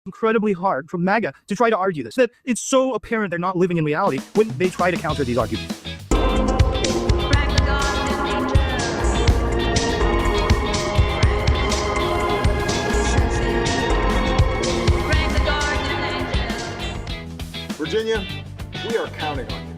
incredibly hard for MAGA to try to argue this, that it's so apparent they're not living in reality when they try to counter these arguments. Virginia, we are counting on you.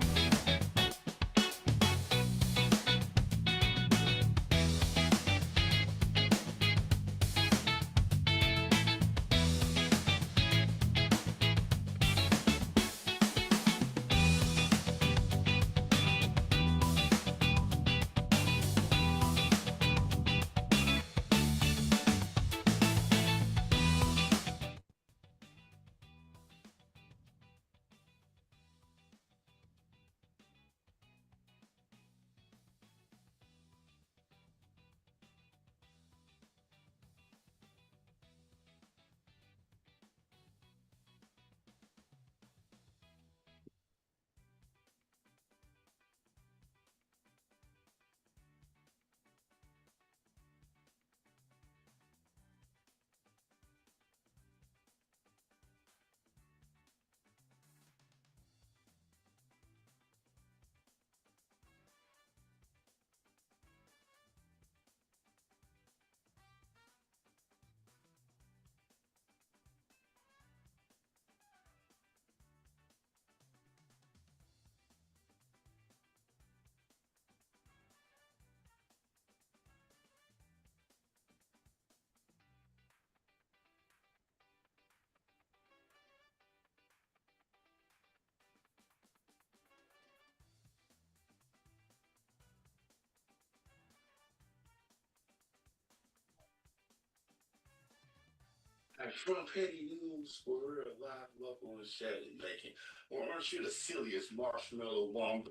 From petty news for real live, local, and Saturday making. Or aren't you the silliest marshmallow woman?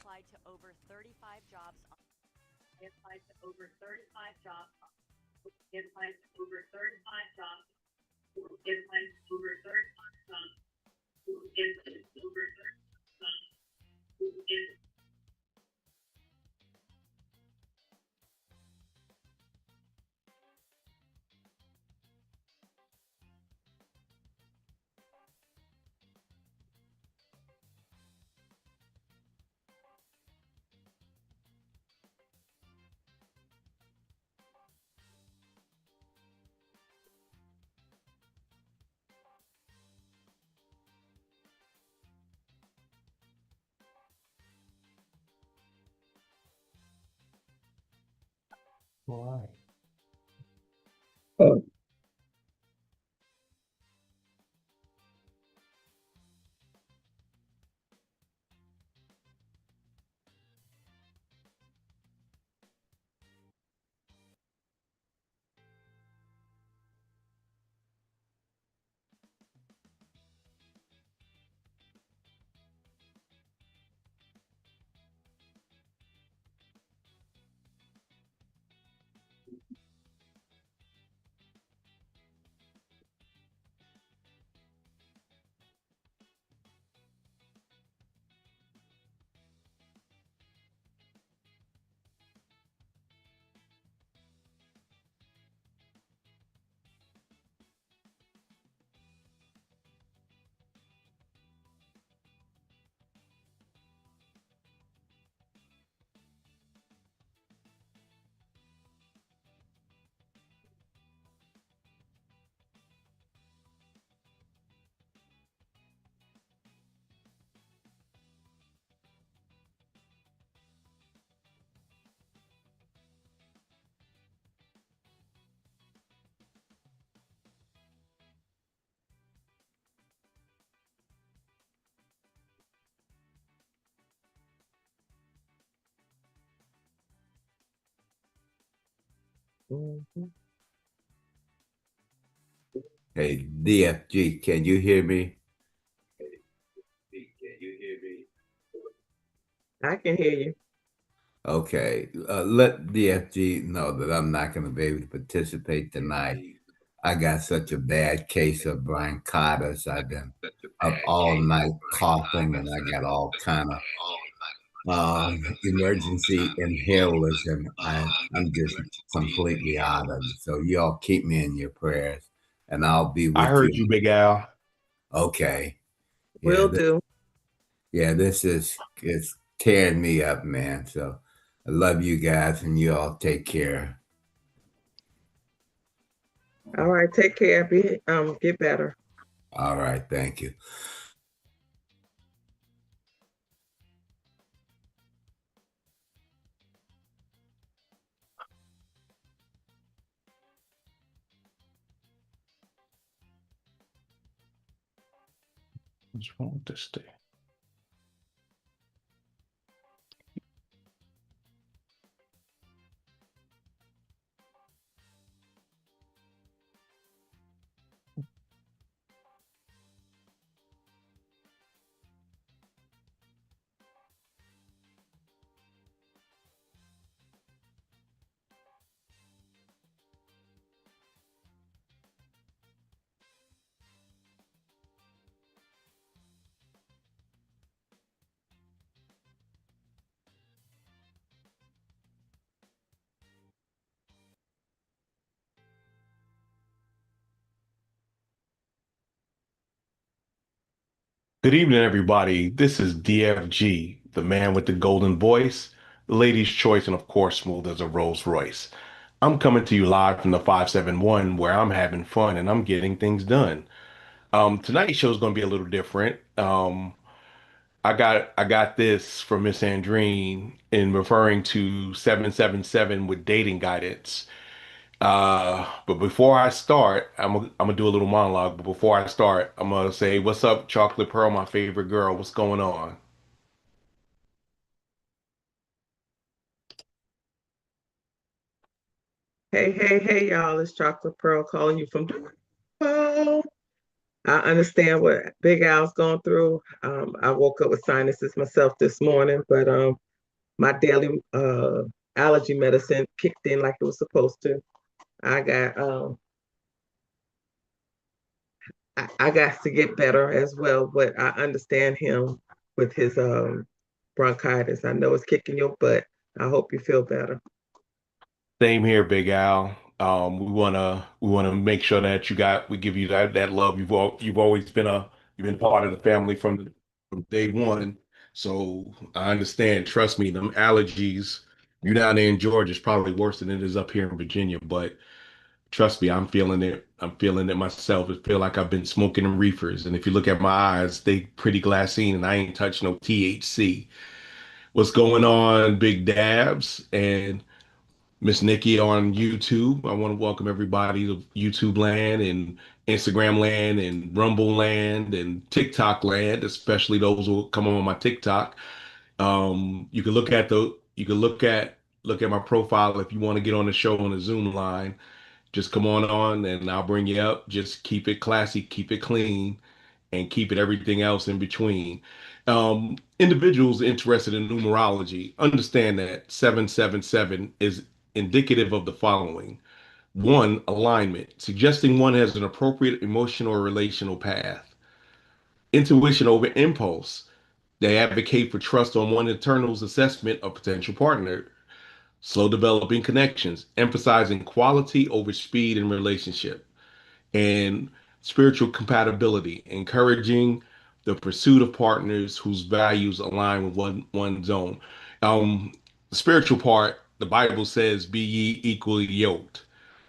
applied to over 35 jobs. I applied to over 35 jobs. I applied to over 35 jobs. I applied to over 35 jobs. I applied to over 35 jobs. Why? Hey, DFG, can you hear me? I can hear you. Okay, let DFG know that I'm not going to be able to participate tonight. I got such a bad case of bronchitis. I've been up all night coughing, and I got all kind of emergency inhalers, and I'm just completely out of it. So y'all keep me in your prayers, and I'll be I with heard you. you, Big Al. Okay. Yeah, Will do. yeah, this is it's tearing me up, man. So I love you guys, and you all take care. All right, take care. Get better. All right, thank you. What's wrong with this thing? Good evening, everybody. This is DFG, the man with the golden voice, lady's choice, and of course, smooth as a Rolls Royce. I'm coming to you live from the 571 where I'm having fun and I'm getting things done. Tonight's show is going to be a little different. I got this from Miss Andrine in referring to 777 with dating guidance. But before I start, I'm gonna do a little monologue. But before I start, I'm gonna say, "What's up, Chocolate Pearl, my favorite girl? What's going on?" Hey, hey, hey, y'all. It's Chocolate Pearl calling you from Duval. I understand what Big Al's going through. I woke up with sinuses myself this morning, but my daily allergy medicine kicked in like it was supposed to. I got I got to get better as well, but I understand him with his bronchitis. I know it's kicking your butt. I hope you feel better. Same here, Big Al. We wanna make sure that we give you that love. You've always been you've been part of the family from day one. So I understand. Trust me, them allergies, you down there in Georgia is probably worse than it is up here in Virginia. But trust me, I'm feeling it. I'm feeling it myself. It feel like I've been smoking reefers. And if you look at my eyes, they pretty glassine, and I ain't touched no THC. What's going on, Big Dabs? And Miss Nikki on YouTube. I want to welcome everybody to YouTube land and Instagram land and Rumble land and TikTok land, especially those who come on my TikTok. You can look at my profile if you want to get on the show on the Zoom line. Just come on and I'll bring you up. Just keep it classy, keep it clean, and keep it everything else in between. Individuals interested in numerology understand that 777 is indicative of the following. One, alignment, suggesting one has an appropriate emotional or relational path. Intuition over impulse. They advocate for trust on one internal's assessment of potential partner. Slow developing connections, emphasizing quality over speed in relationship. And spiritual compatibility, encouraging the pursuit of partners whose values align with one's own. Um, the spiritual part, the Bible says, "Be ye equally yoked."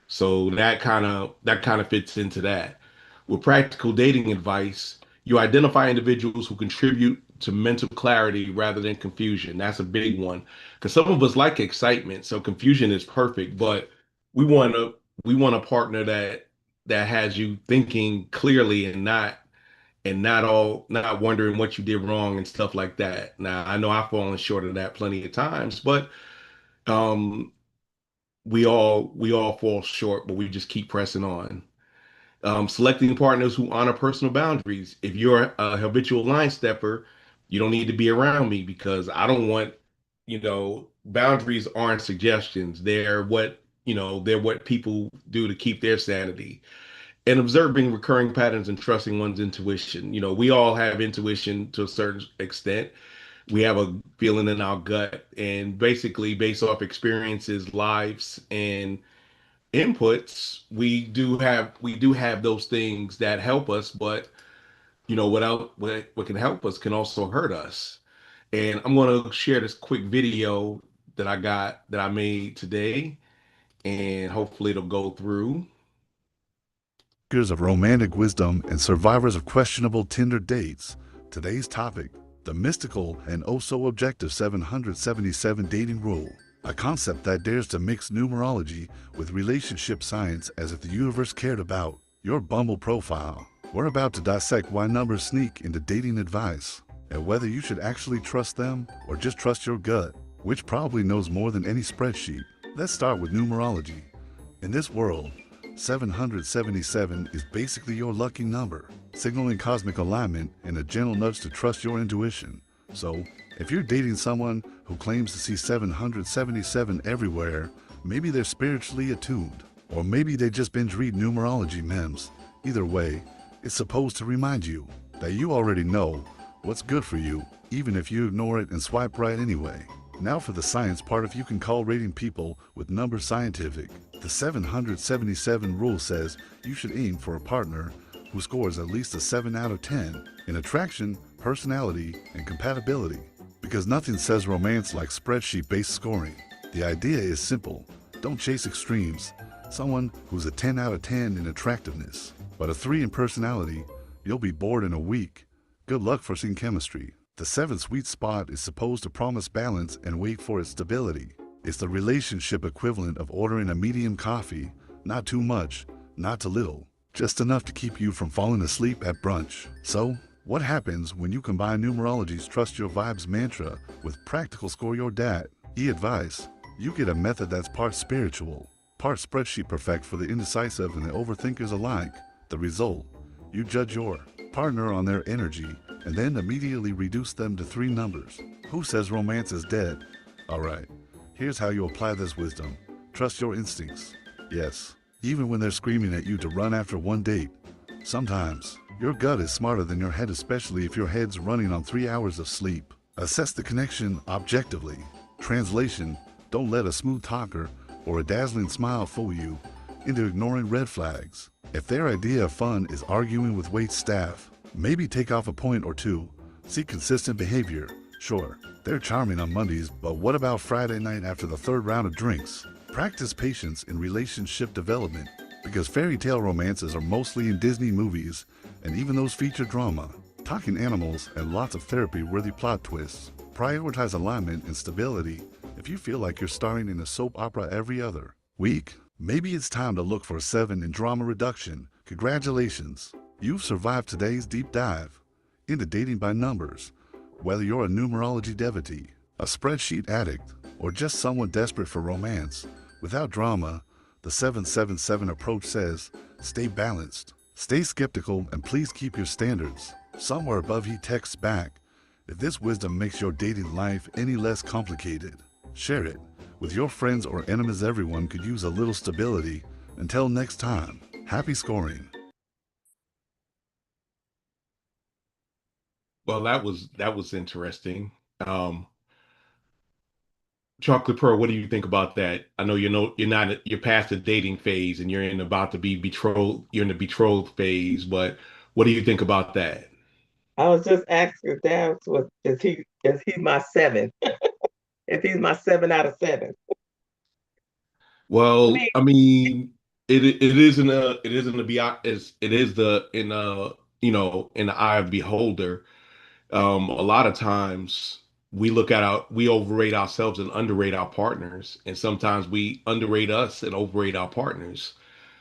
So that kind of fits into that. With practical dating advice, you identify individuals who contribute to mental clarity rather than confusion. That's a big one because some of us like excitement, so confusion is perfect. But we want to we want a partner that has you thinking clearly and not wondering what you did wrong and stuff like that. Now I know I've fallen short of that plenty of times, but um, we all fall short, but we just keep pressing on. Selecting partners who honor personal boundaries. If you're a habitual line stepper, you don't need to be around me because I don't want, boundaries aren't suggestions. They're what people do to keep their sanity. And observing recurring patterns and trusting one's intuition. We all have intuition to a certain extent. We have a feeling in our gut, and basically, based off experiences, lives, and inputs, we do have those things that help us, but what can help us can also hurt us. And I'm going to share this quick video that I made today, and hopefully it'll go through. Seekers of romantic wisdom and survivors of questionable Tinder dates. Today's topic: the mystical and oh so objective 777 dating rule. A concept that dares to mix numerology with relationship science as if the universe cared about your Bumble profile. We're about to dissect why numbers sneak into dating advice and whether you should actually trust them or just trust your gut, which probably knows more than any spreadsheet. Let's start with numerology. In this world, 777 is basically your lucky number, signaling cosmic alignment and a gentle nudge to trust your intuition. So, if you're dating someone who claims to see 777 everywhere, maybe they're spiritually attuned, or maybe they just binge read numerology memes. Either way, it's supposed to remind you that you already know what's good for you, even if you ignore it and swipe right anyway. Now for the science part. If you can call rating people with numbers scientific, the 777 rule says you should aim for a partner who scores at least a 7 out of 10 in attraction, personality, and compatibility. Because nothing says romance like spreadsheet-based scoring. The idea is simple. Don't chase extremes. Someone who's a 10 out of 10 in attractiveness, but a 3 in personality, you'll be bored in a week. Good luck for seeing chemistry. The 7th sweet spot is supposed to promise balance and wait for its stability. It's the relationship equivalent of ordering a medium coffee. Not too much, not too little. Just enough to keep you from falling asleep at brunch. So, what happens when you combine numerology's trust your vibes mantra with practical score your dat e-advice? You get a method that's part spiritual, part spreadsheet perfect for the indecisive and the overthinkers alike. The result: You judge your partner on their energy and then immediately reduce them to 3 numbers. Who says romance is dead? Alright, here's how you apply this wisdom. Trust your instincts. Yes, even when they're screaming at you to run after one date. Sometimes, your gut is smarter than your head, especially if your head's running on 3 hours of sleep. Assess the connection objectively. Translation, don't let a smooth talker or a dazzling smile fool you into ignoring red flags. If their idea of fun is arguing with wait staff, maybe take off a point or two. See consistent behavior. Sure, they're charming on Mondays, but what about Friday night after the 3rd round of drinks? Practice patience in relationship development, because fairy tale romances are mostly in Disney movies, and even those feature drama, talking animals, and lots of therapy-worthy plot twists. Prioritize alignment and stability. If you feel like you're starring in a soap opera every other week, maybe it's time to look for a 7 in drama reduction. Congratulations! You've survived today's deep dive into dating by numbers. Whether you're a numerology devotee, a spreadsheet addict, or just someone desperate for romance, without drama, the 777 approach says, stay balanced, stay skeptical, and please keep your standards somewhere above. He texts back, if this wisdom makes your dating life any less complicated, share it with your friends or enemies. Everyone could use a little stability. Until next time, happy scoring. Well, that was interesting. Chocolate Pearl, what do you think about that? I know you're past the dating phase and you're in about to be betrothed. You're in the betrothed phase, but what do you think about that? I was just asking Dan, is he my 7? If he's my 7 out of 7. I Well, mean, I mean, it isn't to be is it is the in in the eye of the beholder. A lot of times we overrate ourselves and underrate our partners, and sometimes we underrate us and overrate our partners.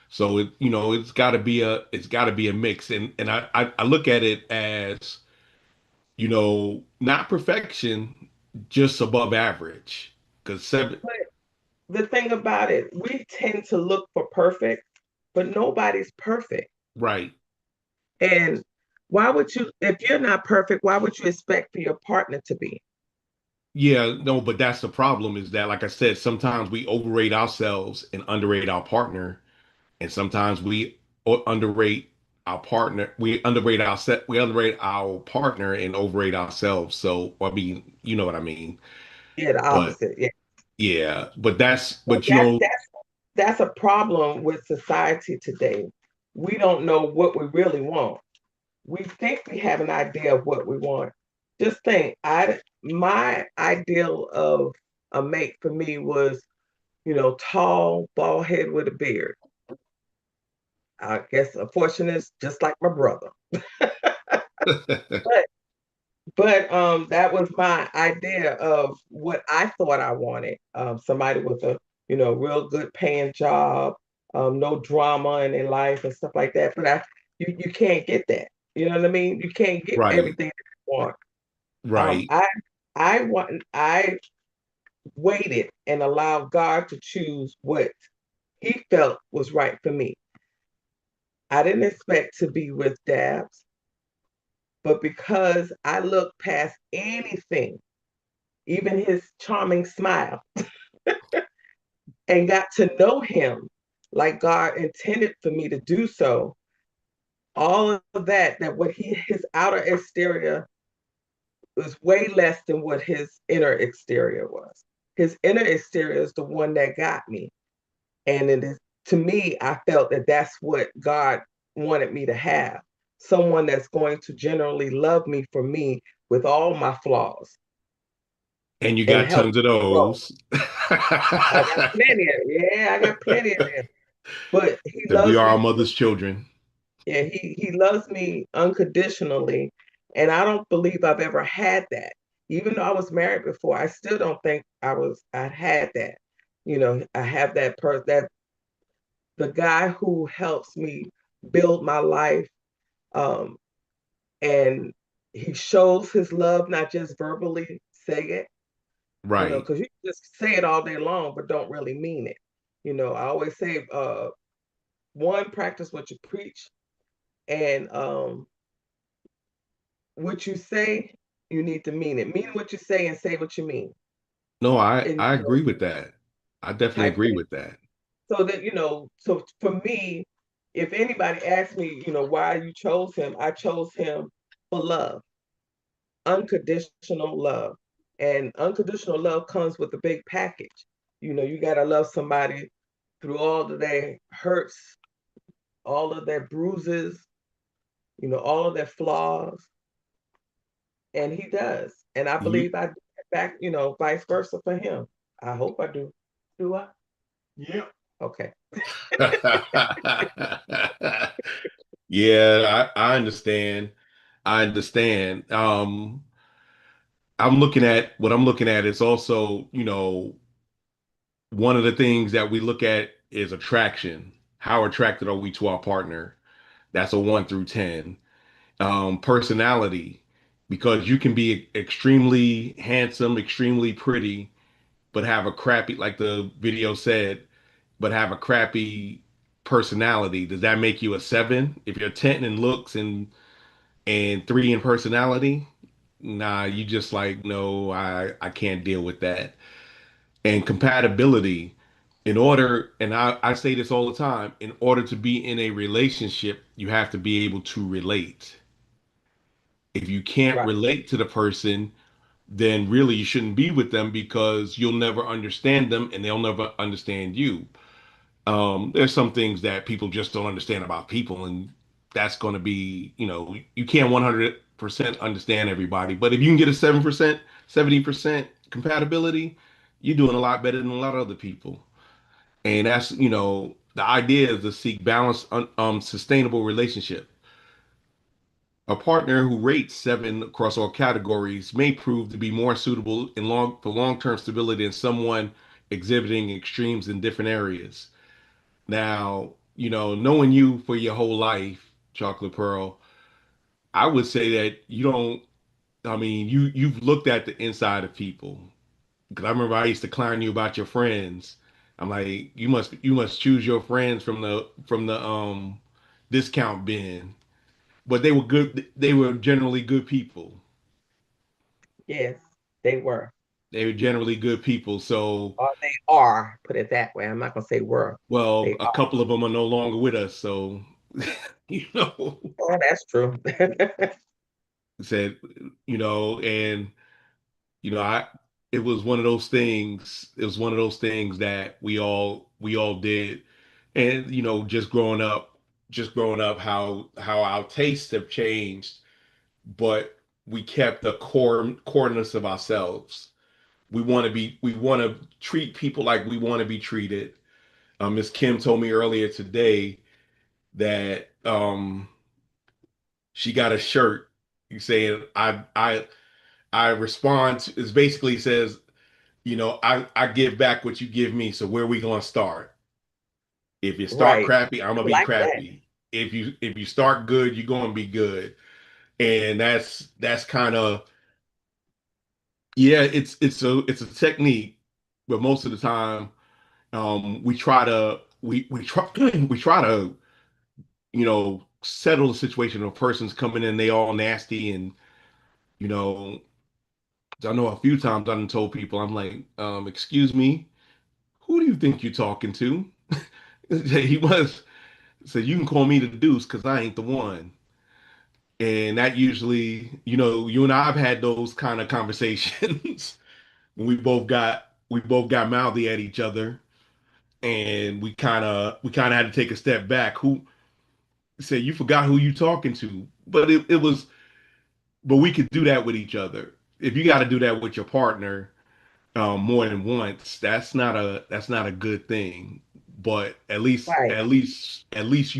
So it's got to be a mix, and I look at it as not perfection, just above average. Because seven, but the thing about it, we tend to look for perfect, but nobody's perfect. right. And why would you, if you're not perfect, why would you expect for your partner to be? Yeah, no, but that's the problem is that, like I said, sometimes we overrate ourselves and underrate our partner, and sometimes we underrate our partner. We underrate our partner and overrate ourselves. So, I mean, you know what I mean. Yeah, the But opposite. Yeah. yeah, So that's a problem with society today. We don't know what we really want. We think we have an idea of what we want. Just think, my ideal of a mate for me was, tall, bald head with a beard. I guess unfortunately it's just like my brother. But that was my idea of what I thought I wanted. Somebody with a, real good paying job, no drama in their life and stuff like that. But you can't get that. You know what I mean? You can't get right, everything that you want. Um, right. I I waited and allowed God to choose what He felt was right for me. I didn't expect to be with Dabs, but because I looked past anything, even his charming smile, and got to know him like God intended for me to do so, all of that what his outer exterior was way less than what his inner exterior was. His inner exterior is the one that got me. And it is, to me, I felt that that's what God wanted me to have. Someone that's going to generally love me for me with all my flaws And you and got help tons of me grow. those. I got plenty of, yeah, I got plenty of them. But he That we loves are me. our mother's children. Yeah, he loves me unconditionally. And I don't believe I've ever had that. Even though I was married before, I still don't think I had that. I have that the guy who helps me build my life, um, and he shows his love, not just verbally say it, Right. because you can just say it all day long, but don't really mean it. I always say, one, practice what you preach, And what you say, you need to mean it. Mean what you say what you mean. No, I And I agree with that. I definitely type agree thing. with that. So that, so for me, if anybody asks me, why you chose him, I chose him for love, unconditional love. And unconditional love comes with a big package. You gotta love somebody through all of their hurts, all of their bruises, all of their flaws. And he does. And I You believe I do it back, vice versa for him. I hope I do. Do I? Yeah. Okay. Yeah, I understand. I understand. I'm looking at is also, one of the things that we look at is attraction. How attracted are we to our partner? That's a 1 through 10. Personality, because you can be extremely handsome, extremely pretty, but have a crappy, like the video said, but have a crappy personality. Does that make you a 7? If you're 10 in looks and 3 in personality, nah, you just like, no, I can't deal with that. And compatibility, and I say this all the time, in order to be in a relationship, you have to be able to relate. If you can't Right. relate to the person, then really you shouldn't be with them because you'll never understand them and they'll never understand you. There's some things that people just don't understand about people, and that's going to be, you can't 100% understand everybody. But if you can get a 7%, 70% compatibility, you're doing a lot better than a lot of other people. And that's, the idea is to seek balanced, sustainable relationship. A partner who rates 7 across all categories may prove to be more suitable for long-term stability than someone exhibiting extremes in different areas. Now, knowing you for your whole life, Chocolate Pearl, I would say that you don't, I mean, you've looked at the inside of people. Because I remember I used to clown you about your friends. I'm like, you must choose your friends from the discount bin. But they were good, they were generally good people. Yes, they were. They were generally good people. So, Or they are, put it that way. I'm not gonna say were. well, They a are. couple of them are no longer with us. So, you know, Oh, that's true. said, and I it was one of those things. It was one of those things that we all did, and just growing up, how our tastes have changed, but we kept the coreness of ourselves. We want to treat people like we want to be treated. Miss Kim told me earlier today that she got a shirt saying I respond to, is basically says, I give back what you give me. So where we gonna start? If you start Right. crappy, I'm I gonna be like that. crappy. If you start good, you're gonna be good. And that's kind of, yeah, it's a technique, but most of the time, we try to settle the situation. If a person's coming in, they all nasty, and you know, I know a few times I done told people, I'm like, excuse me, who do you think you're talking to? He was said, you can call me the deuce because I ain't the one. And that usually, you and I have had those kind of conversations when we both got mouthy at each other, and we kind of had to take a step back. Who say you forgot who you talking to? But we could do that with each other. If you got to do that with your partner, more than once, that's not a good thing. But at least Right. at least at least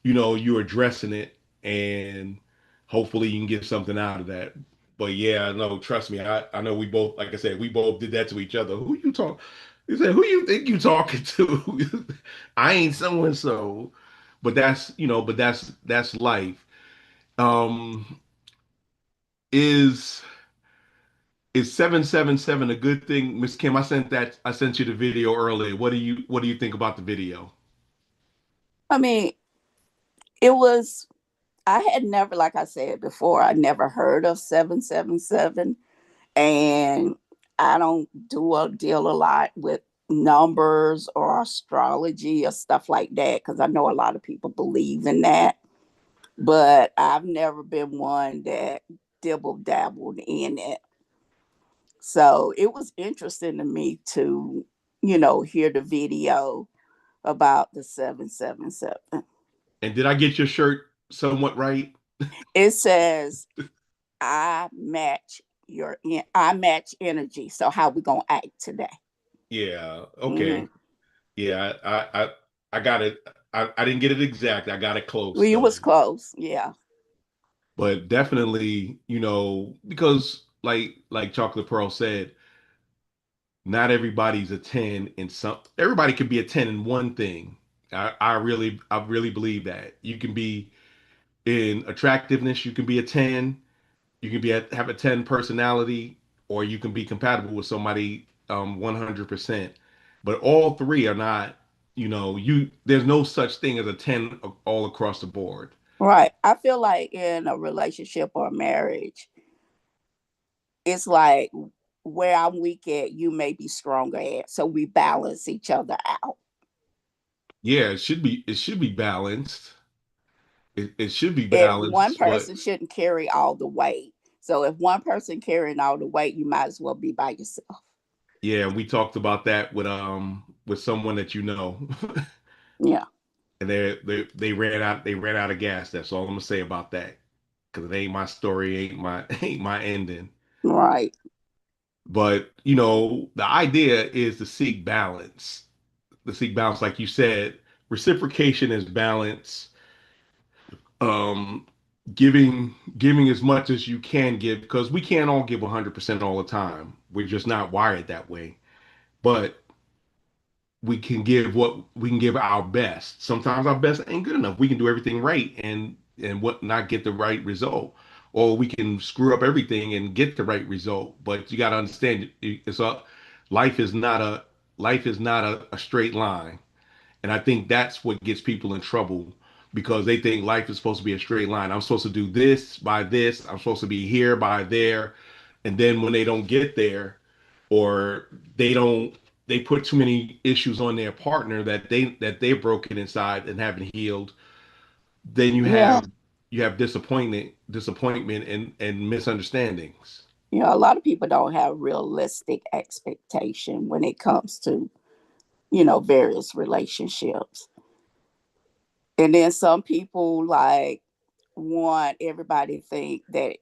you're addressing it, and hopefully you can get something out of that. But yeah, no, trust me, I know we both, like I said, we both did that to each other. Who you talk? He said, who you think you talking to? I ain't so and so. But that's life. Um, is is 777 a good thing, Miss Kim? I sent you the video earlier. What do you think about the video? I mean, it was. I had never, like I said before, I never heard of 777, and I don't deal a lot with numbers or astrology or stuff like that because I know a lot of people believe in that, but I've never been one that dibble dabbled in it. So it was interesting to me to, hear the video about the 777. And did I get your shirt somewhat right? It says I match energy. So how we gonna act today? Yeah. Hmm. Okay. Yeah. I got it. I didn't get it exact. I got it close We though. was close. Yeah. But definitely, because like Chocolate Pearl said, not everybody's a 10 in some everybody could be a 10 in one thing. I really believe that. You can be in attractiveness, you can be a 10, you can have a 10 personality, or you can be compatible with somebody 100%. But all three are not, there's no such thing as a 10 all across the board. Right. I feel like in a relationship or a marriage, it's like where I'm weak at, you may be stronger at. So we balance each other out. Yeah, it should be balanced. It should be If one balanced, but person shouldn't carry all the weight. So if one person carrying all the weight, you might as well be by yourself. yeah, we talked about that with someone that Yeah. and they ran out of gas. That's all I'm gonna say about that. Because it ain't my story, ain't my ending. Right. But the idea is to seek balance. To seek balance, like you said, reciprocation is balance. Um, giving as much as you can give, because we can't all give 100% all the time. We're just not wired that way. But we can give our best. Sometimes our best ain't good enough. We can do everything right and what not get the right result, or we can screw up everything and get the right result. But you got to understand, it's a life is not a a straight line, and I think that's what gets people in trouble because they think life is supposed to be a straight line. I'm supposed to do this by this. I'm supposed to be here by there, and then when they don't get there, or they don't they put too many issues on their partner that they're broken inside and haven't healed, then you Yeah. have disappointment and misunderstandings. A lot of people don't have realistic expectation when it comes to, various relationships. And then some people like want everybody to think that,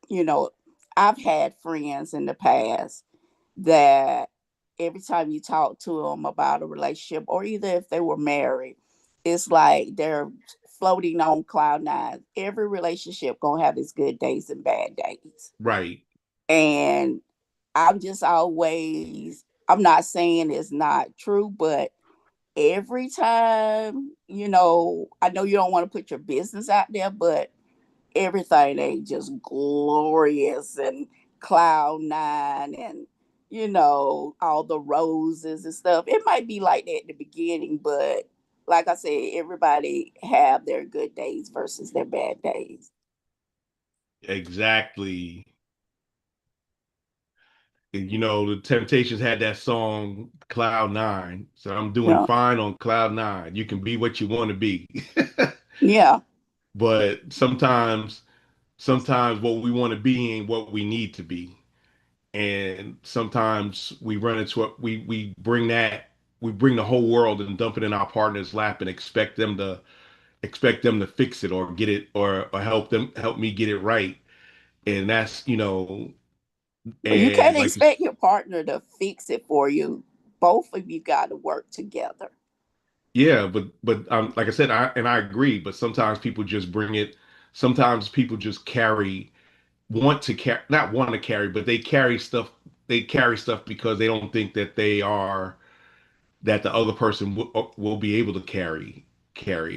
you know, I've had friends in the past that every time you talk to them about a relationship or either if they were married, it's like they're floating on cloud nine. Every relationship gonna have its good days and bad days. Right. And I'm not saying it's not true, but every time, I know you don't want to put your business out there, but everything ain't just glorious and cloud nine and all the roses and stuff. It might be like that at the beginning, but like I said, everybody have their good days versus their bad days. Exactly. And, the Temptations had that song Cloud Nine. So I'm doing Yeah. fine on Cloud Nine. You can be what you want to be. Yeah. But sometimes what we want to be ain't what we need to be. And sometimes we run into it, we bring the whole world and dump it in our partner's lap and expect them to fix it or get it or help me get it right. And that's, But you can't and like expect your partner to fix it for you. Both of you got to work together. yeah, but like I said, I agree, but sometimes people just bring it, sometimes people just want to carry, not want to carry, but they carry stuff because they don't think that the other person will be able to carry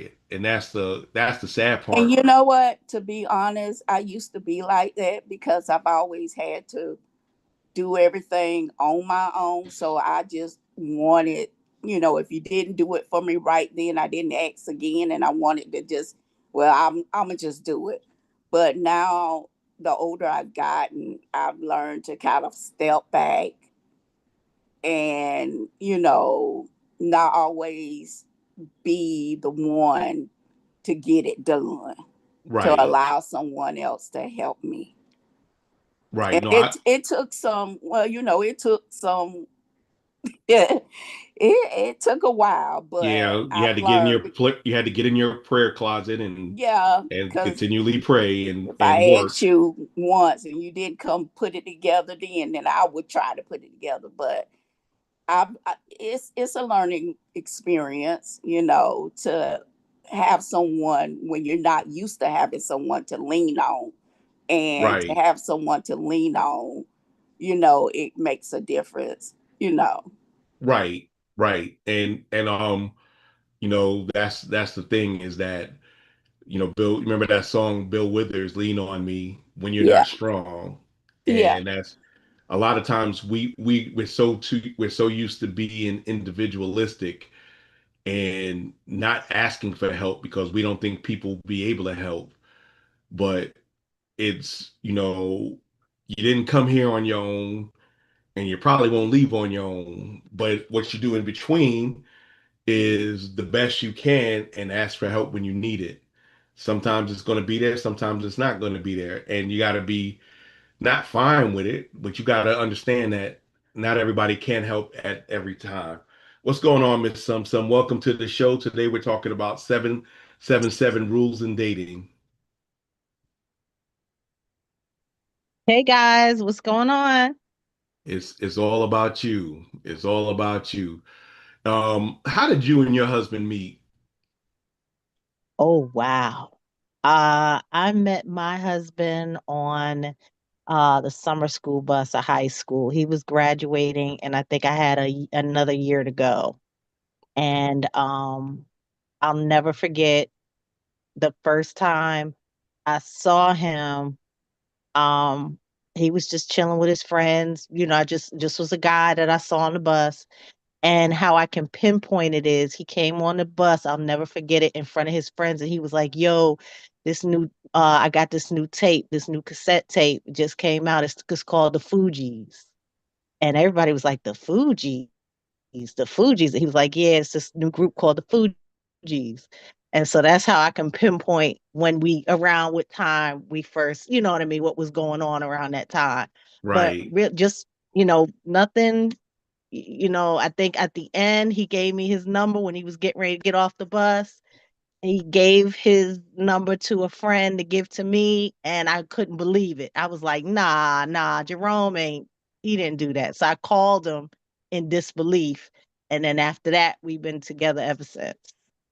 it, and that's the sad And part. you know what? To be honest, I used to be like that because I've always had to do everything on my own. So I just wanted, if you didn't do it for me right then, I didn't ask again. And I wanted to just well, I'm gonna just do it. But now, the older I've gotten, I've learned to kind of step back and, not always be the one to get it done, to Right. allow someone else to help me. Right. And No, it took some, well, it took some, it took a while, but yeah, I've learned, you had to get in your prayer closet and yeah, because continually pray if and I work. asked you once and you didn't come put it together, then I would try to put it together. But it's a learning experience, to have someone when you're not used to having someone to lean on, and to Right. have someone to lean on, it makes a difference. Right. Right. And that's the thing is that, Bill, remember that song Bill Withers, Lean on Me when you're Yeah, not strong. yeah, And that's a lot of times we're so used to being individualistic and not asking for help because we don't think people be able to help. But it's, you didn't come here on your own and you probably won't leave on your own. But what you do in between is the best you can and ask for help when you need it. Sometimes it's going to be there, sometimes it's not going to be there. And you got to be not fine with it, but you got to understand that not everybody can help at every time. What's going on, Miss Sum Sum? Welcome to the show. Today we're talking about 777 rules in dating. Hey guys, what's going on? It's all about you. It's all about you. How did you and your husband meet? Oh wow. I met my husband on the summer school bus of high school. He was graduating and I think I had another year to go. And I'll never forget the first time I saw him. Um he was just chilling with his friends. I just was a guy that I saw on the bus. And how I can pinpoint it is he came on the bus, I'll never forget it, in front of his friends, and he was like, "Yo, I got this new tape, this new cassette tape just came out. It's called the Fugees." And everybody was like, "The Fugees, the Fugees." And he was like, "Yeah, it's this new group called the Fugees." And so that's how I can pinpoint when around what time we first, you know what I mean, what was going on around that time. But Right. just, nothing. I think at the end he gave me his number when he was getting ready to get off the bus. He gave his number to a friend to give to me, and I couldn't believe it. I was like, nah, nah, Jerome ain't, he didn't do that. So I called him in disbelief. And then after that, we've been together ever since.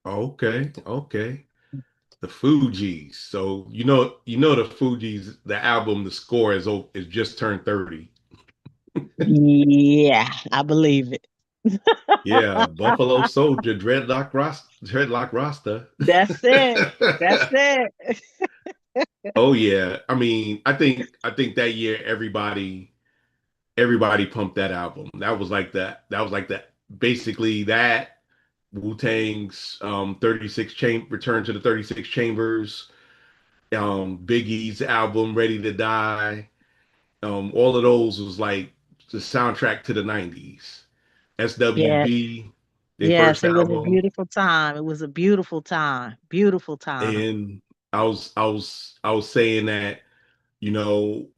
Okay. Okay. The Fugees. So the Fugees, the album, the score is just turned 30. Yeah, I believe it. Yeah, Buffalo Soldier, Dreadlock Rasta. That's it. That's it. Oh yeah. I mean, I think that year everybody pumped that album. That was like that basically that Wu-Tang's 36 Chamber Return to the 36 Chambers, Biggie's album Ready to Die. All of those was like the soundtrack to the 90s. Yeah. SWV, their Yes, first it was a album. beautiful time. It was a beautiful time. Beautiful time. And I was saying that, you know,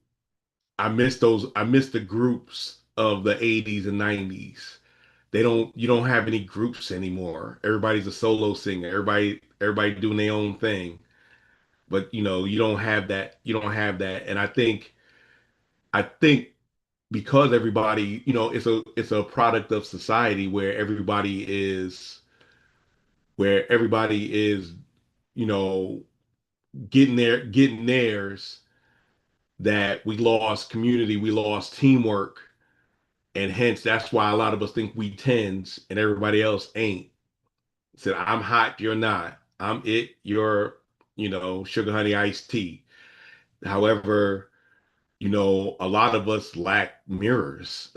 I miss the groups of the 80s and 90s. You don't have any groups anymore. Everybody's a solo singer. Everybody doing their own thing. But you don't have that. And I think because everybody, it's a product of society where everybody is, you know, getting theirs, that we lost community, we lost teamwork, and hence that's why a lot of us think we tens and everybody else ain't. Said I'm hot, you're not. I'm it, you're, sugar honey iced tea. However, a lot of us lack mirrors.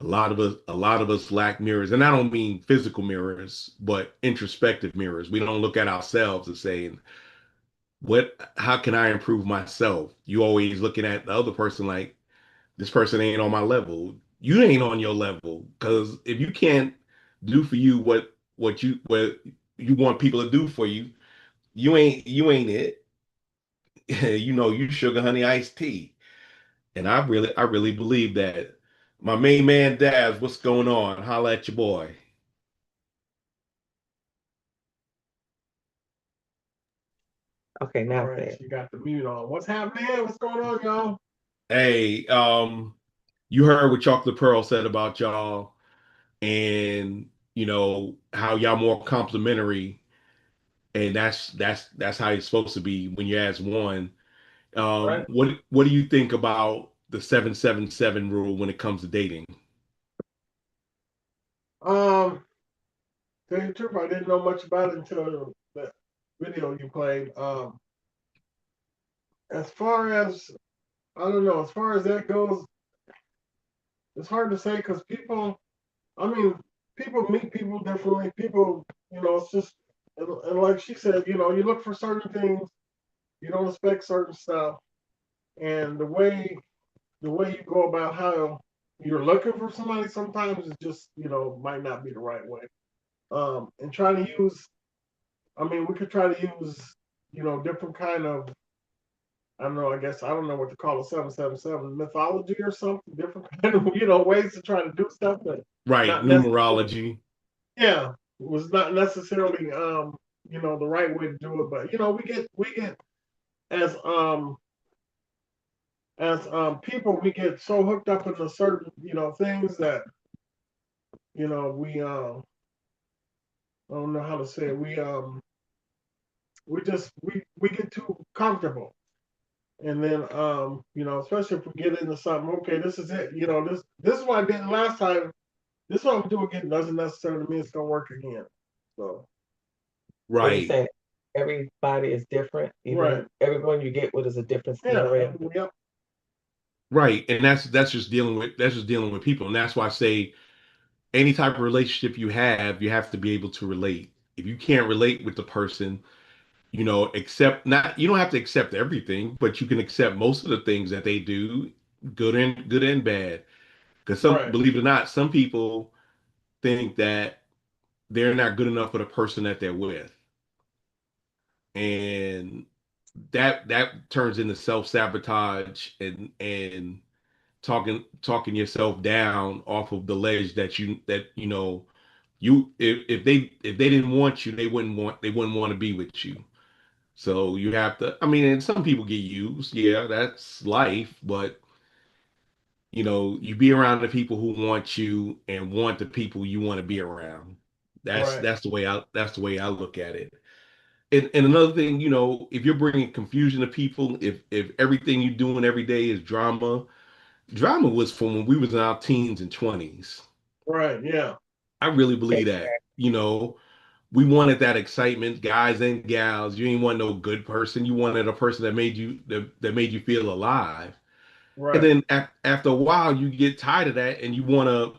A lot of us lack mirrors, and I don't mean physical mirrors, but introspective mirrors. We don't look at ourselves and saying, how can I improve myself? You always looking at the other person like this person ain't on my level. You ain't on your level. Because if you can't do for you what you want people to do for you, you ain't it. You sugar honey iced tea. And I really believe that. My main man Daz, what's going on? Holla at your boy. Okay, All now right, that. you got the mute on. What's happening? What's going on, y'all? Hey, you heard what Chocolate Pearl said about y'all and how y'all more complimentary, and that's how it's supposed to be when you ask one. Right. What do you think about the 777 rule when it comes to dating? Um, tell you the truth, I didn't know much about it until the video you played. As far as I don't know, as far as that goes, it's hard to say because I mean, people meet people differently. People, it's just, and like she said, you look for certain things, you don't expect certain stuff, and the way you go about how you're looking for somebody sometimes is just, might not be the right way. And trying to use, I mean, we could try to use, different kind of, I don't know, I guess I don't know what to call it, 777 mythology or something, different kind of, ways to try to do stuff, but Right, not necessarily, numerology. yeah, was not necessarily, the right way to do it. But we get as people, we get so hooked up into certain, things that, we I don't know how to say it. We just we get too comfortable. And then especially if we get into something, okay, this is it. This is what I did last time. This is what I'm doing again doesn't necessarily mean it's gonna work again. So So you're Right, saying everybody is different, even right. everyone you get with is a different Yeah. scenario. Yep. right, and that's just dealing with people, and that's why I say any type of relationship you have to be able to relate. If you can't relate with the person, accept not you don't have to accept everything, but you can accept most of the things that they do, good and bad. Because Right. believe it or not, some people think that they're not good enough for the person that they're with, and that turns into self-sabotage and talking yourself down off of the ledge that if they didn't want you, they wouldn't want to be with you. So you have to, I mean, and some people get used. Yeah, that's life. But, you be around the people who want you and want the people you want to be around. That's Right. that's the way I look at it. And another thing, if you're bringing confusion to people, if everything you're doing every day is drama was from when we was in our teens and 20s. Right. Yeah. I really believe that. We wanted that excitement, guys and gals. You ain't want no good person. You wanted a person that made you feel alive. And Right. then after a while, you get tired of that, and you wanna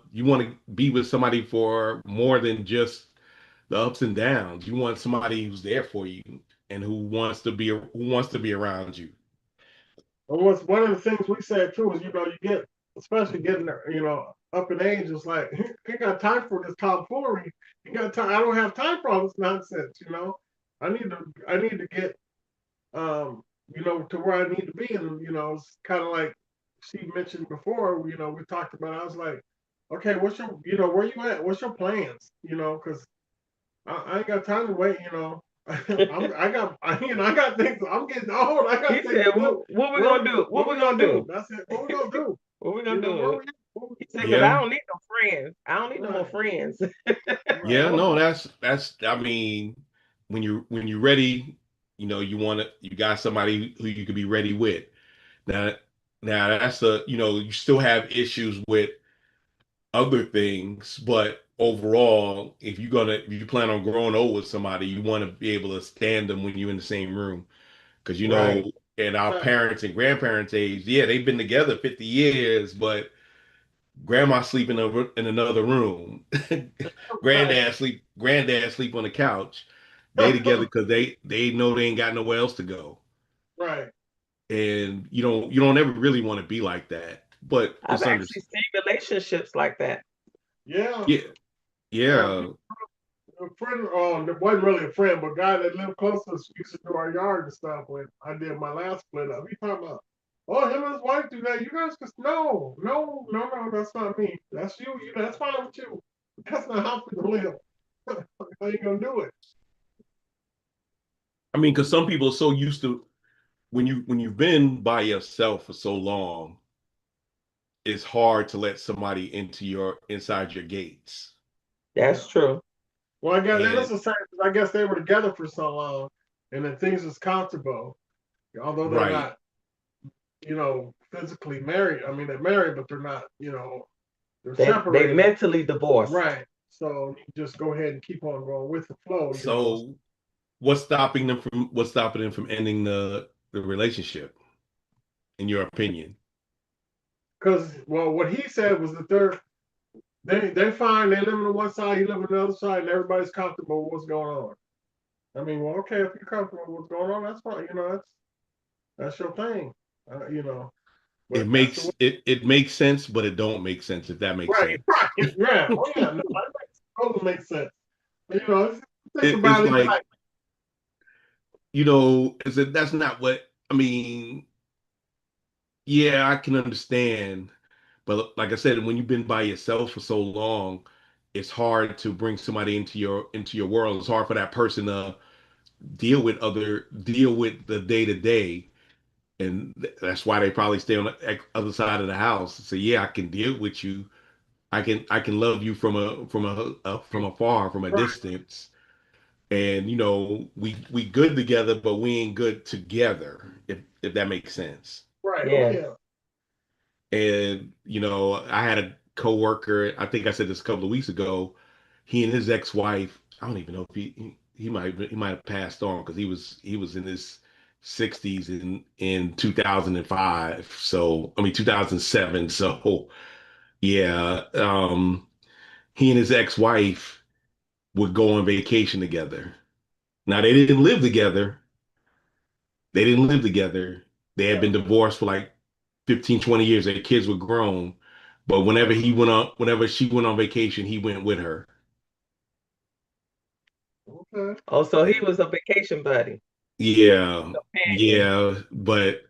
be with somebody for more than just the ups and downs. You want somebody who's there for you and who wants to be around you. And what's one of the things we said too is, you get, especially getting, up in age, it's like, you got time for this tomfoolery. You got time. I don't have time for all this nonsense. I need to get, to where I need to be. And, it's kind of like she mentioned before, we talked about, I was like, okay, where you at? What's your plans? Because I ain't got time to wait. I got things. I'm getting old. I He got things said, to do. what we gonna do? What we gonna do? That's it. What we gonna do? What we You gonna know, where do? we, where we, He said, because I Yeah, don't need no friends. I don't need no more right, friends. right, yeah, no, that's. I mean, when you're ready, you got somebody who you could be ready with. Now, now that's you still have issues with other things, but overall, if you plan on growing old with somebody, you want to be able to stand them when you're in the same room. Because right. in our Exactly. parents and grandparents' age, yeah, they've been together 50 years, but Grandma sleeping over in another room. Right. Granddad sleep on the couch. They together because they know they ain't got nowhere else to go. Right. And you don't ever really want to be like that. But I've it's under actually seen relationships like that. Yeah. yeah, yeah. A friend, that wasn't really a friend, but a guy that lived close to us used to do our yard and stuff when I did my last split up. He talking about, oh, him and his wife do that. You guys just no, that's not me. That's you. That's fine with you. That's not how people live. How you gonna do it? I mean, because some people are so used to when you've been by yourself for so long, it's hard to let somebody inside your gates. That's true. Well, I guess that's And the same. I guess they were together for so long, and then things is comfortable, although they're right. not, physically married. I mean, they're married, but they're not, they're They separated. mentally divorced. Right. So you just go ahead and keep on going with the flow, So what's stopping them from ending the relationship, in your opinion? because well, what he said was that they fine. They live on one side, he live on the other side, and everybody's comfortable with what's going on. I mean, well, okay, if you're comfortable with what's going on, that's fine. That's your thing. It But that's the way. makes it makes sense, but it don't make sense, if that makes Right. sense. Right. Yeah. Oh yeah. No, that totally makes sense. Think It's about it. like, Like, that's not what I mean. Yeah, I can understand, but like I said, when you've been by yourself for so long, it's hard to bring somebody into your world. It's hard for that person to deal with the day to day, and that's why they probably stay on the other side of the house. So yeah, I can deal with you. I can love you from afar, from a right. distance, and we good together, but we ain't good together. If that makes sense. Right. Oh Yes. yeah. And I had a coworker. I think I said this a couple of weeks ago. He and his ex-wife. I don't even know if he might have passed on because he was in his 60s in 2005. So I mean 2007. So yeah, he and his ex-wife would go on vacation together. Now they didn't live together. They didn't live together. They had Yeah. been divorced for like 15, 20 years. Their kids were grown. But whenever she went on vacation, he went with her. Okay. Oh, so he And was a vacation buddy, yeah, companion. yeah. But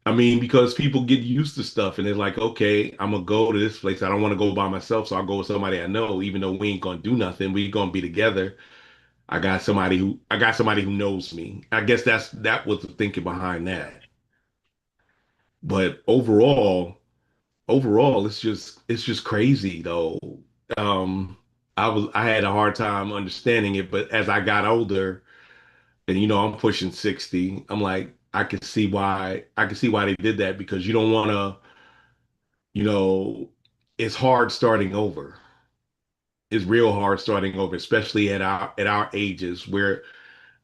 I mean, because people get used to stuff and they're like, okay, I'm gonna go to this place. I don't want to go by myself, so I'll go with somebody I know, even though we ain't gonna do nothing. We gonna be together. I got somebody who knows me. I guess that was the thinking behind that. But overall, it's just crazy though. Um, I had a hard time understanding it, but as I got older, and I'm pushing 60, I'm like, I can see why they did that, because you don't want to, you know, it's hard starting over. It's real hard starting over, especially at our ages, where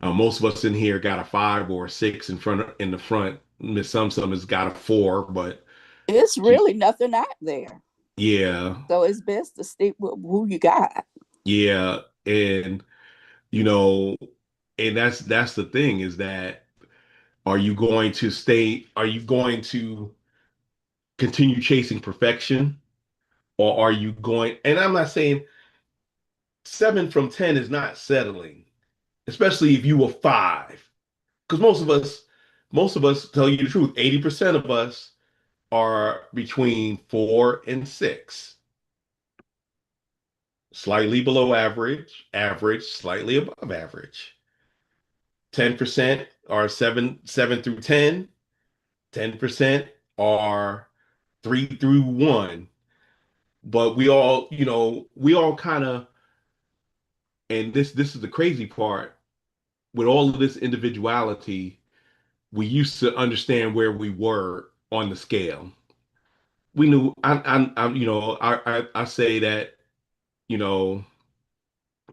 most of us in here got a 5 or a 6 in the front. Miss Sum has got a 4, but It's she, really nothing out there. yeah, So it's best to stick with who you got. yeah, and you know, and that's the thing, is that are you going to continue chasing perfection, or are you going, and I'm not saying 7 from 10 is not settling, especially if you were 5, because most of us, tell you the truth, 80% of us are between 4 and 6, slightly below average, average, slightly above average. 10% are 7 through 10. 10% are 3 through 1. But we all kind of, and this is the crazy part, with all of this individuality, we used to understand where we were on the scale. We knew, I say that, you know,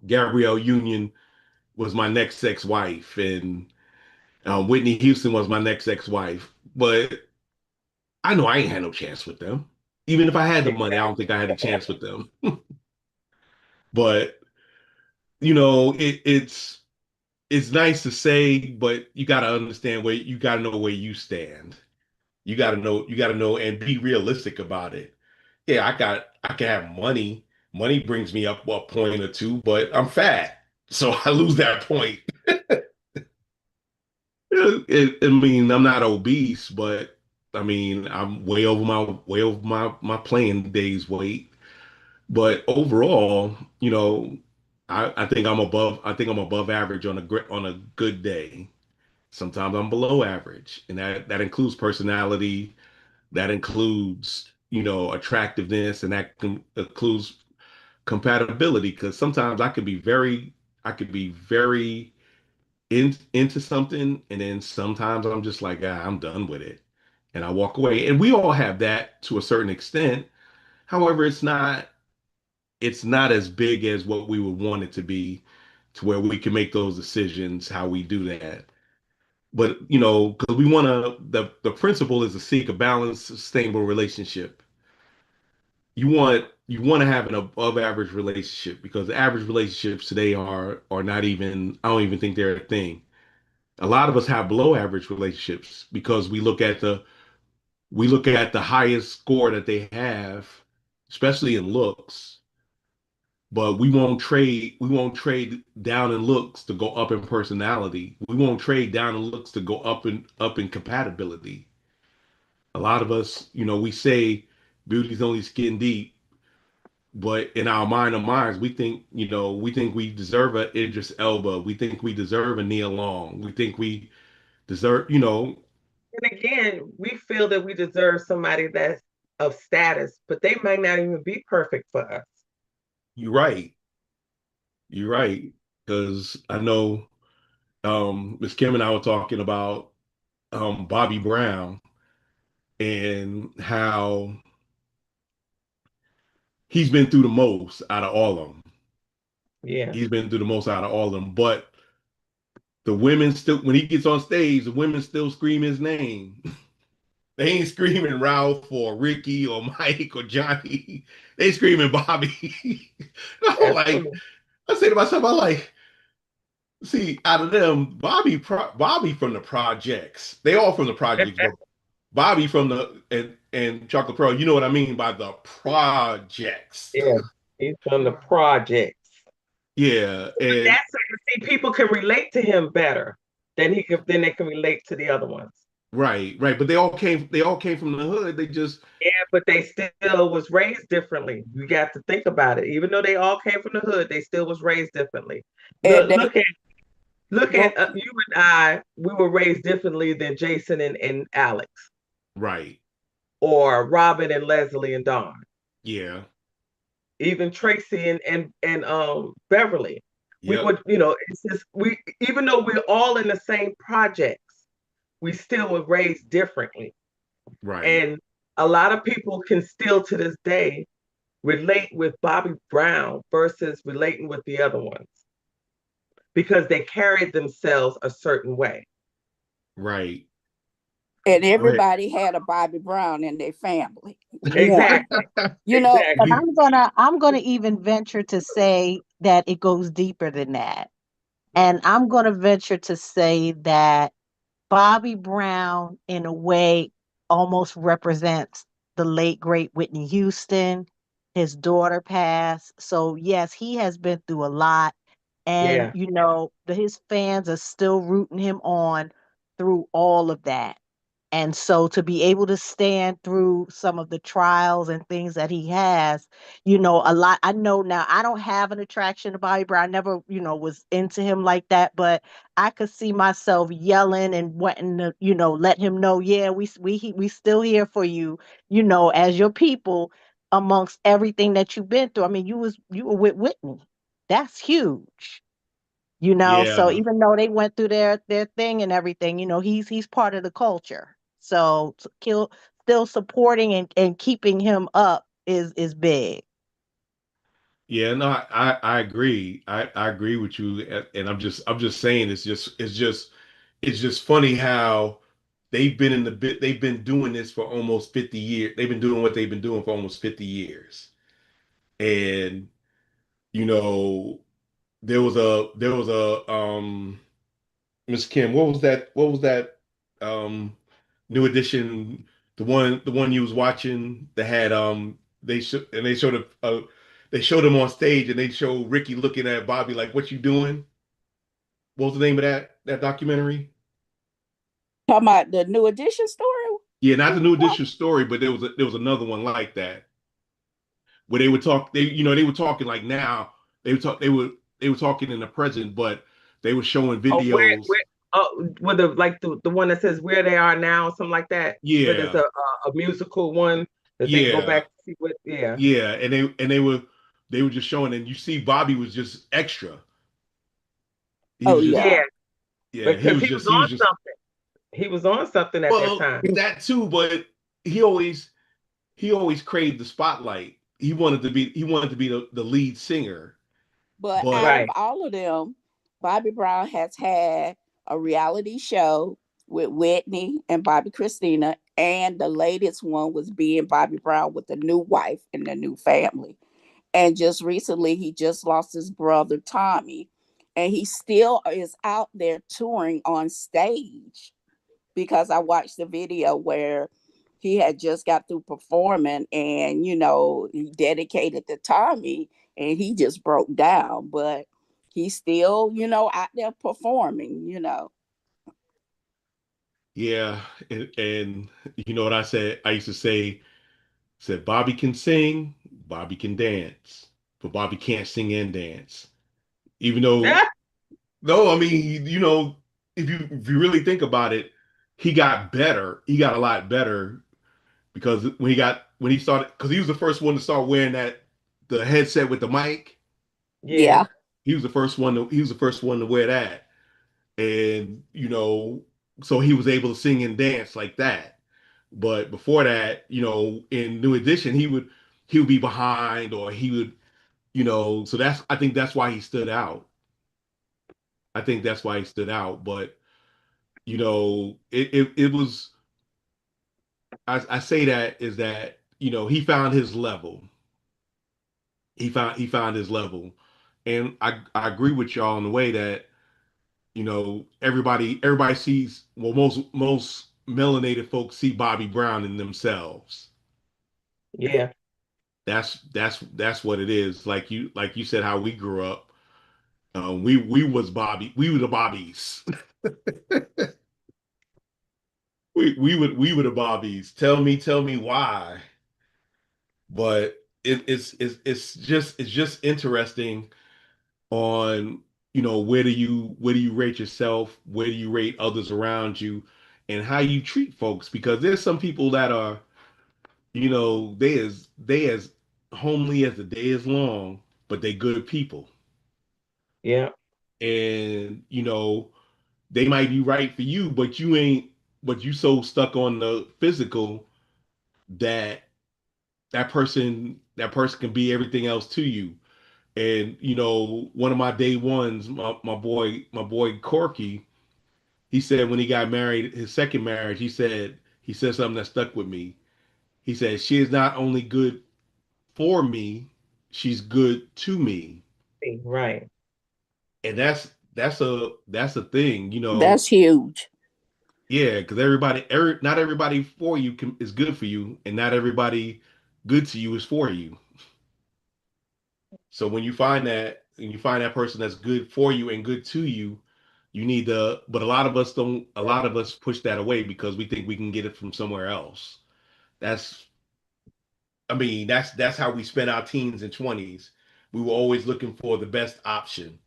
Gabrielle Union was my next ex-wife, and Whitney Houston was my next ex-wife. But I know I ain't had no chance with them. Even if I had the money, I don't think I had a chance with them. But it's nice to say, but you got to understand where you got to know where you stand. You got to know and be realistic about it. Yeah, I can have money. Money brings me up a point or two, but I'm fat, so I lose that point. I mean, I'm not obese, but I mean, I'm way over my playing days weight. But overall, I think I'm above average on on a good day. Sometimes I'm below average, and that includes personality, that includes, attractiveness, and includes compatibility. Because sometimes I could be very into something, and then sometimes I'm just like, I'm done with it, and I walk away. And we all have that to a certain extent. However, it's not as big as what we would want it to be, to where we can make those decisions how we do that. But because we want to, the principle is to seek a balanced, sustainable relationship. You want to have an above average relationship, because average relationships today are not even, I don't even think they're a thing. A lot of us have below average relationships because we look at the highest score that they have, especially in looks, but we won't trade down in looks to go up in personality. We won't trade down in looks to go up in compatibility. A lot of us, we say beauty's only skin deep, but in our mind of minds, we think we deserve a Idris Elba. We think we deserve a Nia Long. We think we deserve, And again, we feel that we deserve somebody that's of status, but they might not even be perfect for us. you're right. You're right. Because I know Miss Kim and I were talking about Bobby Brown and how he's been through the most out of all of them. Yeah. He's been through the most out of all of them. But the women still, when he gets on stage, the women still scream his name. They ain't screaming Ralph or Ricky or Mike or Johnny. They screaming Bobby. I'm That's like, true. I say to myself, I like, see, out of them, Bobby from the projects. They all from the projects, but Bobby from and Chocolate Pearl, you know what I mean by the projects. Yeah. He's from the projects. Yeah, But and that's so see, people can relate to him better than they can relate to the other ones. right, right. But they all came from the hood. They just Yeah, but they still was raised differently. You got to think about it. Even though they all came from the hood, they still was raised differently. And Look, they look go at you and I. We were raised differently than Jason and Alex, right. or Robin and Leslie and Dawn. Yeah. Even Tracy and Beverly. We Yep. would, it's just we even though we're all in the same projects, we still were raised differently. Right. And a lot of people can still to this day relate with Bobby Brown versus relating with the other ones because they carried themselves a certain way. Right. and Right. everybody had a Bobby Brown in their family. One, Exactly. you know, But Exactly. I'm gonna even venture to say that it goes deeper than that. And I'm gonna venture to say that Bobby Brown, in a way, almost represents the late great Whitney Houston. His daughter passed. So yes, he has been through a lot. And Yeah. his fans are still rooting him on through all of that. And so to be able to stand through some of the trials and things that he has, a lot. I know now I don't have an attraction to Bobby Brown. I never, was into him like that, but I could see myself yelling and wanting to, let him know, yeah, we still here for you, as your people amongst everything that you've been through. I mean, you were with Whitney. That's huge. So Yeah. even though they went through their thing and everything, he's part of the culture. So still supporting and keeping him up is big. Yeah, no, I agree. I agree with you. And I'm just saying it's just funny how they've been in the bit they've been doing this for almost 50 years. They've been doing what they've been doing for almost 50 years. And you know, there was a Miss Kim, what was that um new edition, the one you was watching that had they showed they showed him on stage and they showed Ricky looking at Bobby like, what you doing? What was the name of that documentary? Talking about the new edition story. Yeah, not the new edition story, but there was another one like that where they were talking like now. They were talking in the present, but they were showing Oh, videos. with the one that says where they are now, something like that. But it's Yeah, a musical one that they go yeah, back to see what. Yeah, yeah, and they were just showing, and you see Bobby was just extra. He Oh was just yeah, yeah. yeah, he because was he was just he on was just something. He was on something at that well time. that too, but he always craved the spotlight. He wanted to be the lead singer, But out but of Right. all of them, Bobby Brown has had a reality show with Whitney and Bobby Christina, and the latest one was being Bobby Brown with the new wife and the new family. And just recently, he just lost his brother Tommy, and he still is out there touring on stage because I watched the video where he had just got through performing and he dedicated to Tommy and he just broke down, but he's still out there performing. yeah, and you know what I said? I used to said Bobby can sing, Bobby can dance, but Bobby can't sing and dance. Even though no, I mean, if you really think about it, he got better. He got a lot better because when he started, because he was the first one to start wearing the headset with the mic. Yeah. Yeah. He was the first one to wear that, and so he was able to sing and dance like that. But before that, in New Edition, he would be behind, or he would, so I think that's why he stood out. I think that's why he stood out. But it was, I say that is that, he found his level. He found his level. And I agree with y'all in the way that, everybody sees, well, most melanated folks see Bobby Brown in themselves. Yeah. That's what it is. Like you said, how we grew up. We were the Bobbies. We were the Bobbies. Tell me why. But it's just interesting on, where do you rate yourself, where do you rate others around you, and how you treat folks, because there's some people that are, they as homely as the day is long, but they good people. Yeah. And they might be right for you, but you ain't, but you so stuck on the physical that that person can be everything else to you. And one of my day ones, my boy Corky, he said when he got married, his second marriage, he said something that stuck with me. He said, she is not only good for me, she's good to me. Right. And that's a thing, That's huge. yeah, because not everybody for you is good for you, and not everybody good to you is for you. So when you find that person that's good for you and good to you, you need to, but a lot of us don't, a lot of us push that away because we think we can get it from somewhere else. That's, I mean, that's how we spent our teens and 20s. We were always looking for the best option.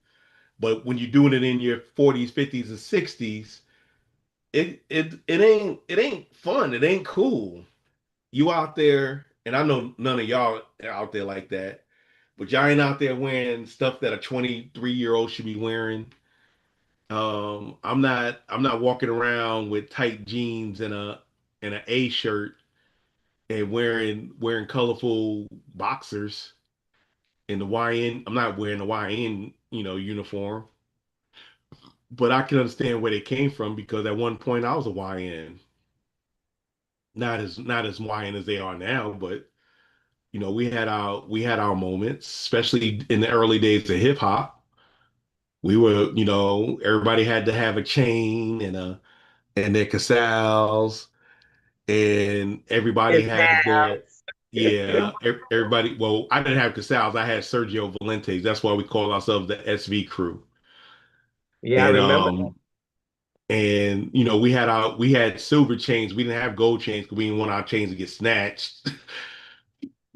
But when you're doing it in your 40s, 50s, and 60s, it ain't fun. It ain't cool. You out there, and I know none of y'all are out there like that, but y'all ain't out there wearing stuff that a 23-year-old should be wearing. I'm not walking around with tight jeans and a shirt and wearing colorful boxers in the YN. I'm not wearing the YN, uniform. But I can understand where they came from because at one point I was a YN. not as wying as they are now, but we had our moments, especially in the early days of hip hop. We were, everybody had to have a chain and their casals, and everybody His has their house. yeah, everybody. Well, I didn't have casals. I had Sergio Valentes. That's why we call ourselves the SV crew. Yeah, I And remember. we had silver chains. We didn't have gold chains because we didn't want our chains to get snatched.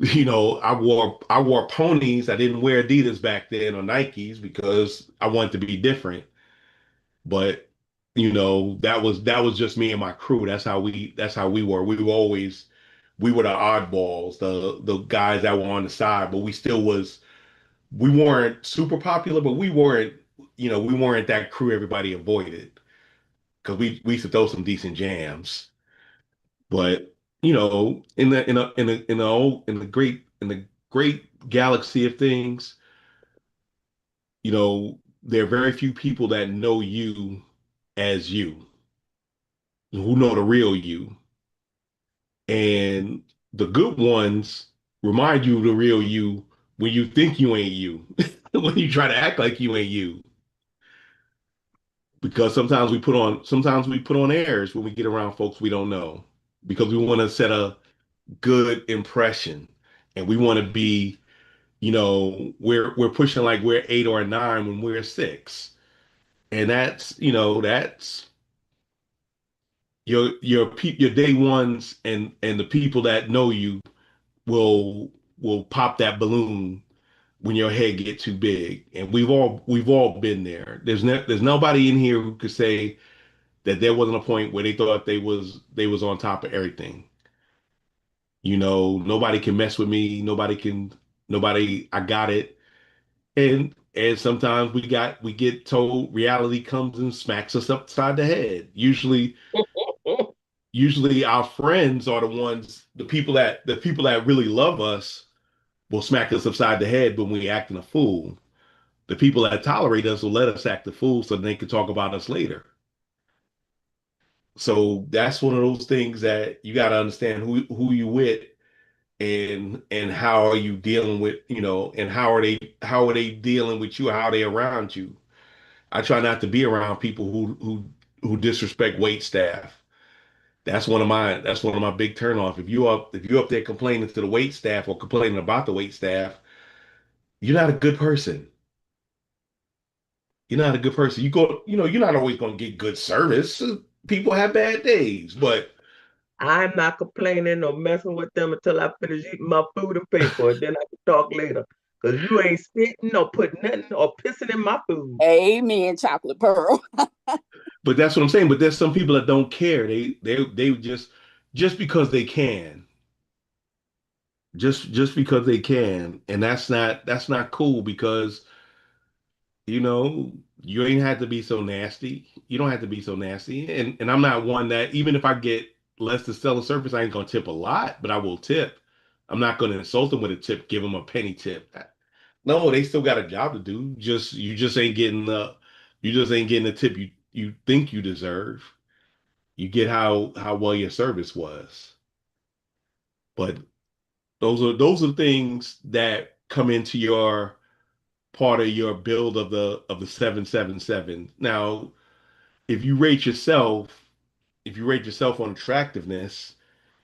I wore ponies. I didn't wear Adidas back then or Nikes because I wanted to be different. But that was just me and my crew. That's how we were. We were the oddballs, the guys that were on the side, but we weren't super popular, but we weren't that crew everybody avoided because we used to throw some decent jams. But in the great galaxy of things, there are very few people that know you as you, who know the real you. And the good ones remind you of the real you when you think you ain't you, when you try to act like you ain't you. Because sometimes we put on airs when we get around folks we don't know because we want to set a good impression and we want to be, we're pushing like we're 8 or a 9 when we're 6. And that's your day ones and the people that know you will pop that balloon when your head get too big. And we've all been there. There's nobody in here who could say that there wasn't a point where they thought they was on top of everything. Nobody can mess with me. Nobody, I got it. And sometimes we get told reality comes and smacks us upside the head. Usually our friends are the people that really love us will smack us upside the head when we acting a fool. The people that tolerate us will let us act a fool so they can talk about us later. So that's one of those things that you got to understand who you with and how are you dealing with, and how are they dealing with you, how are they around you. I try not to be around people who disrespect wait staff. That's one of my big turnoff. If you're up there complaining to the wait staff or complaining about the wait staff, you're not a good person. You're not a good person. You're not always going to get good service. People have bad days, but I'm not complaining or messing with them until I finish eating my food and pay for it. Then I can talk later. Because you ain't spitting or putting nothing or pissing in my food. Amen, chocolate pearl. that's what I'm saying. But there's some people that don't care. They just because they can, just because they can, and that's not cool because you know you ain't had to be so nasty. You don't have to be so nasty. And I'm not one that even if I get less than stellar service, I ain't gonna tip a lot, but I will tip. I'm not gonna insult them with a tip, give them a penny tip. No, they still got a job to do. You just ain't getting the tip you think you deserve. You get how well your service was. But those are things that come into your part of your build of the 777. Now, if you rate yourself, if you rate yourself on attractiveness,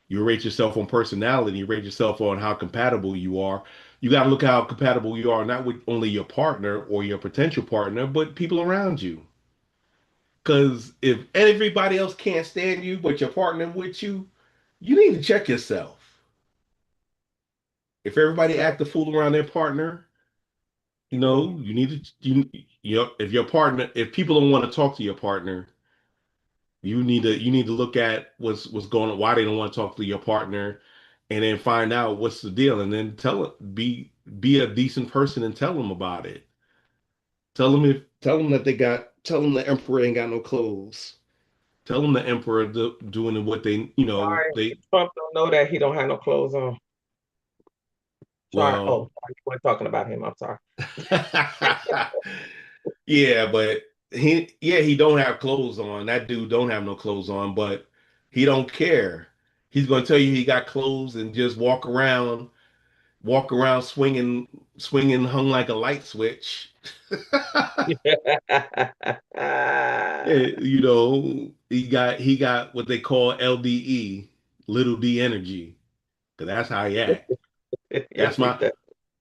you rate yourself on personality, you rate yourself on how compatible you are. You got to look how compatible you are, not with only your partner or your potential partner, but people around you. Because if everybody else can't stand you, but your partner with you, you need to check yourself. If everybody act a fool around their partner, you need to if people don't want to talk to your partner, you need to look at what's going on, why they don't want to talk to your partner, and then find out what's the deal, and then be a decent person and tell them about it. Tell them the emperor ain't got no clothes. Tell them the emperor doing what Sorry, they Trump don't know that he don't have no clothes on. Sorry. well. Oh, sorry, you weren't talking about him. I'm sorry. Yeah, but he don't have clothes on. That dude don't have no clothes on, but he don't care. He's going to tell you he got clothes and just walk around swinging, hung like a light switch. You know, he got what they call LDE, little D energy, because that's how he act. Yes, That's he my does.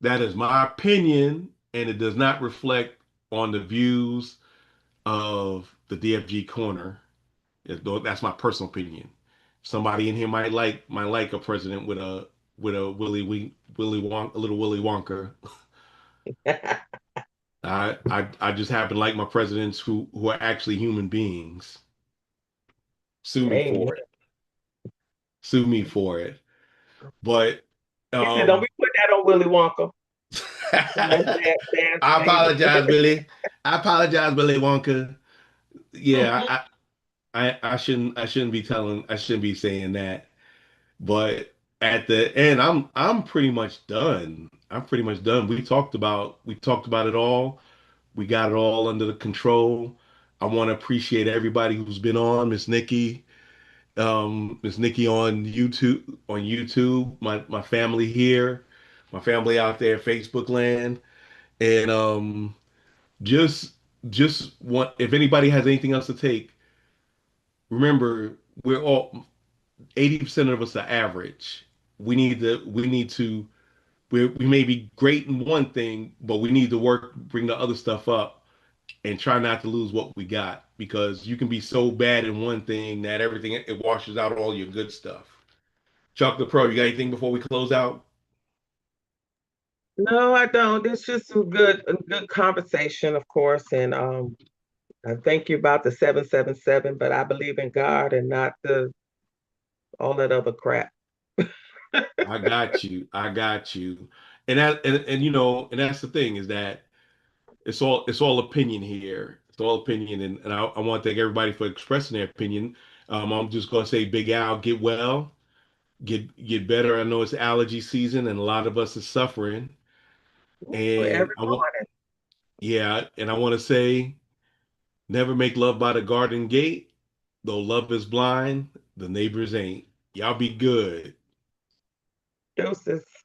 that is my opinion, and it does not reflect on the views of the DFG corner. That's my personal opinion. Somebody in here might like a president with a a little Willy Wonka. I just happen to like my presidents who are actually human beings. Sue me Amen. for it. Sue me for it. But He said, "Don't um be putting that on Willy Wonka." That's I bad statement. apologize, Billy. I apologize, Billy Wonka. Yeah, I shouldn't be saying that. But at the end, I'm pretty much done. I'm pretty much done. We talked about it all. We got it all under the control. I want to appreciate everybody who's been on, Miss Nikki on YouTube, my family here, my family out there, Facebook land, and just just want if anybody has anything else to take, remember we're all 80% of us are average. We may be great in one thing, but we need to bring the other stuff up and try not to lose what we got because you can be so bad in one thing that everything it washes out all your good stuff. Chuck the Pro, you got anything before we close out? No, I don't. It's just some good conversation, of course, and I thank you about the 777, but I believe in God and not the all that other crap. I got you. I got you. And that's the thing is that it's all opinion here. It's all opinion, and I want to thank everybody for expressing their opinion. I'm just gonna say, Big Al, get well, get better. I know it's allergy season, and a lot of us are suffering. Every And I want, morning. yeah, and I want to say, never make love by the garden gate. Though love is blind, the neighbors ain't. Y'all be good. Doses.